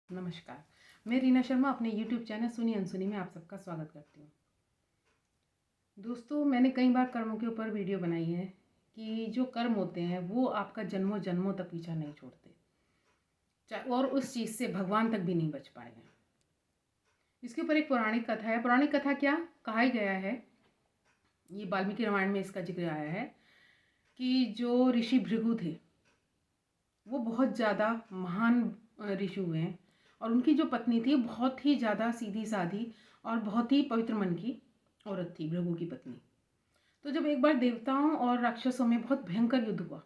नमस्कार। मैं रीना शर्मा अपने YouTube चैनल सुनी अनसुनी में आप सबका स्वागत करती हूँ। दोस्तों, मैंने कई बार कर्मों के ऊपर वीडियो बनाई है कि जो कर्म होते हैं वो आपका जन्मों जन्मों तक पीछा नहीं छोड़ते और उस चीज़ से भगवान तक भी नहीं बच पाए हैं। इसके ऊपर एक पौराणिक कथा है। पौराणिक कथा क्या कहा ही गया है, ये वाल्मीकि रामायण में इसका जिक्र आया है कि जो ऋषि भृगु थे वो बहुत ज़्यादा महान ऋषि हुए हैं और उनकी जो पत्नी थी बहुत ही ज़्यादा सीधी सादी और बहुत ही पवित्र मन की औरत थी, भृगु की पत्नी। तो जब एक बार देवताओं और राक्षसों में बहुत भयंकर युद्ध हुआ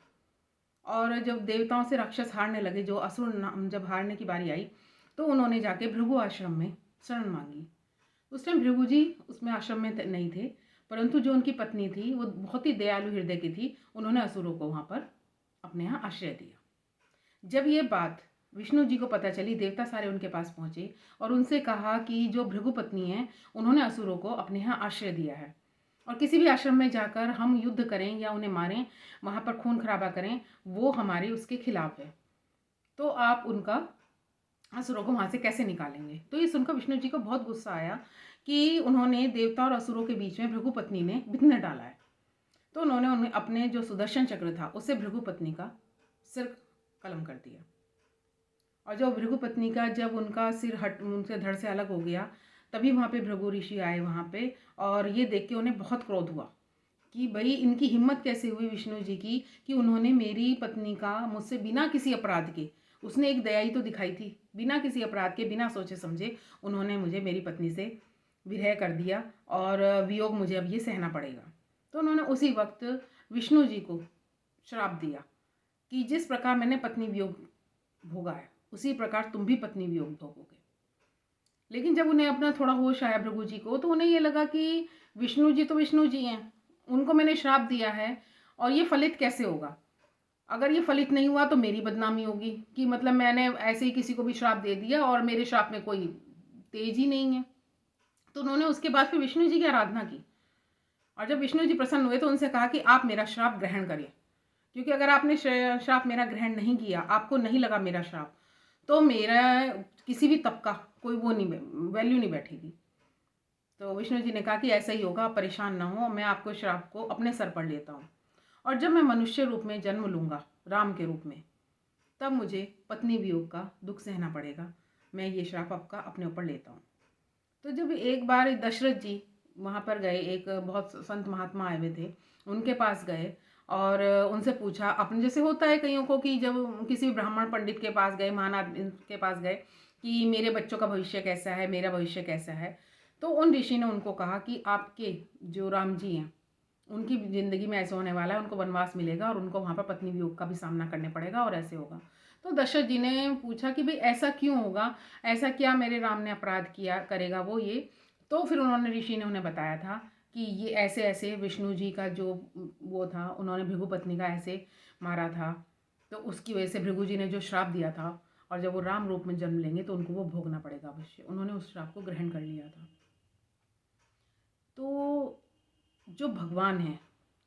और जब देवताओं से राक्षस हारने लगे, जो असुर जब हारने की बारी आई तो उन्होंने जाके भृगु आश्रम में शरण मांगी। उस टाइम भृगु जी उसमें आश्रम में नहीं थे, परंतु जो उनकी पत्नी थी वो बहुत ही दयालु हृदय की थी। उन्होंने असुरों को वहाँ पर अपने यहाँ आश्रय दिया। जब ये बात विष्णु जी को पता चली, देवता सारे उनके पास पहुंचे और उनसे कहा कि जो भृगु पत्नी है उन्होंने असुरों को अपने यहाँ आश्रय दिया है और किसी भी आश्रम में जाकर हम युद्ध करें या उन्हें मारें, वहाँ पर खून खराबा करें, वो हमारे उसके खिलाफ है। तो आप उनका असुरों को वहाँ से कैसे निकालेंगे। तो ये सुनकर विष्णु जी को बहुत गुस्सा आया कि उन्होंने देवता और असुरों के बीच में भृगु पत्नी ने विघ्न डाला है। तो उन्होंने उन्हें अपने जो सुदर्शन चक्र था उससे भृगु पत्नी का सिर कलम कर दिया। और जब भृगु पत्नी का जब उनका सिर उनसे धड़ से अलग हो गया, तभी वहाँ पे भृगु ऋषि आए वहाँ पे और ये देख के उन्हें बहुत क्रोध हुआ कि भाई इनकी हिम्मत कैसे हुई विष्णु जी की कि उन्होंने मेरी पत्नी का मुझसे बिना किसी अपराध के, उसने एक दया ही तो दिखाई थी, बिना किसी अपराध के बिना सोचे समझे उन्होंने मुझे मेरी पत्नी से विरह कर दिया और वियोग मुझे अब ये सहना पड़ेगा। तो उन्होंने उसी वक्त विष्णु जी को श्राप दिया कि जिस प्रकार मैंने पत्नी वियोग भोगा है उसी प्रकार तुम भी पत्नी वियोग भोगोगे। लेकिन जब उन्हें अपना थोड़ा होश आया भृगु जी को, तो उन्हें ये लगा कि विष्णु जी तो विष्णु जी हैं, उनको मैंने श्राप दिया है और ये फलित कैसे होगा। अगर ये फलित नहीं हुआ तो मेरी बदनामी होगी कि मतलब मैंने ऐसे ही किसी को भी श्राप दे दिया और मेरे श्राप में कोई तेज ही नहीं है। तो उन्होंने उसके बाद फिर विष्णु जी की आराधना की और जब विष्णु जी प्रसन्न हुए तो उनसे कहा कि आप मेरा श्राप ग्रहण करिए, क्योंकि अगर आपने श्राप मेरा ग्रहण नहीं किया, आपको नहीं लगा मेरा श्राप, तो मेरा किसी भी तब का कोई वो नहीं, वैल्यू नहीं बैठेगी। तो विष्णु जी ने कहा कि ऐसा ही होगा, आप परेशान ना हो, मैं आपको श्राप को अपने सर पर लेता हूँ और जब मैं मनुष्य रूप में जन्म लूँगा राम के रूप में, तब मुझे पत्नी वियोग का दुख सहना पड़ेगा। मैं ये श्राप आपका अपने ऊपर लेता हूँ। तो जब एक बार दशरथ जी वहाँ पर गए, एक बहुत संत महात्मा आए हुए थे, उनके पास गए और उनसे पूछा, अपने जैसे होता है कईयों को कि जब किसी ब्राह्मण पंडित के पास गए, महान आदमी के पास गए कि मेरे बच्चों का भविष्य कैसा है, मेरा भविष्य कैसा है, तो उन ऋषि ने उनको कहा कि आपके जो राम जी हैं उनकी ज़िंदगी में ऐसा होने वाला है, उनको वनवास मिलेगा और उनको वहाँ पर पत्नी वियोग का भी सामना करने पड़ेगा और ऐसे होगा। तो दशरथ जी ने पूछा कि भाई ऐसा क्यों होगा, ऐसा क्या मेरे राम ने अपराध किया करेगा वो ये। तो फिर उन्होंने ऋषि ने उन्हें बताया था कि ये ऐसे ऐसे विष्णु जी का जो वो था, उन्होंने भृगु पत्नी का ऐसे मारा था, तो उसकी वजह से भृगु जी ने जो श्राप दिया था और जब वो राम रूप में जन्म लेंगे तो उनको वो भोगना पड़ेगा अवश्य। उन्होंने उस श्राप को ग्रहण कर लिया था। तो जो भगवान है,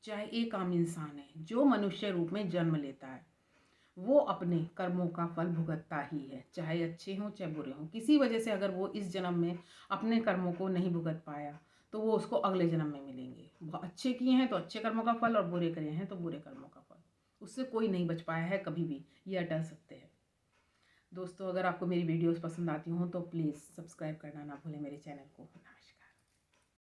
चाहे एक आम इंसान है जो मनुष्य रूप में जन्म लेता है, वो अपने कर्मों का फल भुगतता ही है, चाहे अच्छे हों चाहे बुरे हों। किसी वजह से अगर वो इस जन्म में अपने कर्मों को नहीं भुगत पाया तो वो उसको अगले जन्म में मिलेंगे। वो अच्छे किए हैं तो अच्छे कर्मों का फल और बुरे करे हैं तो बुरे कर्मों का फल। उससे कोई नहीं बच पाया है कभी भी, ये अटल सत्य है। दोस्तों, अगर आपको मेरी वीडियोस पसंद आती हों तो प्लीज़ सब्सक्राइब करना ना भूलें मेरे चैनल को। नमस्कार।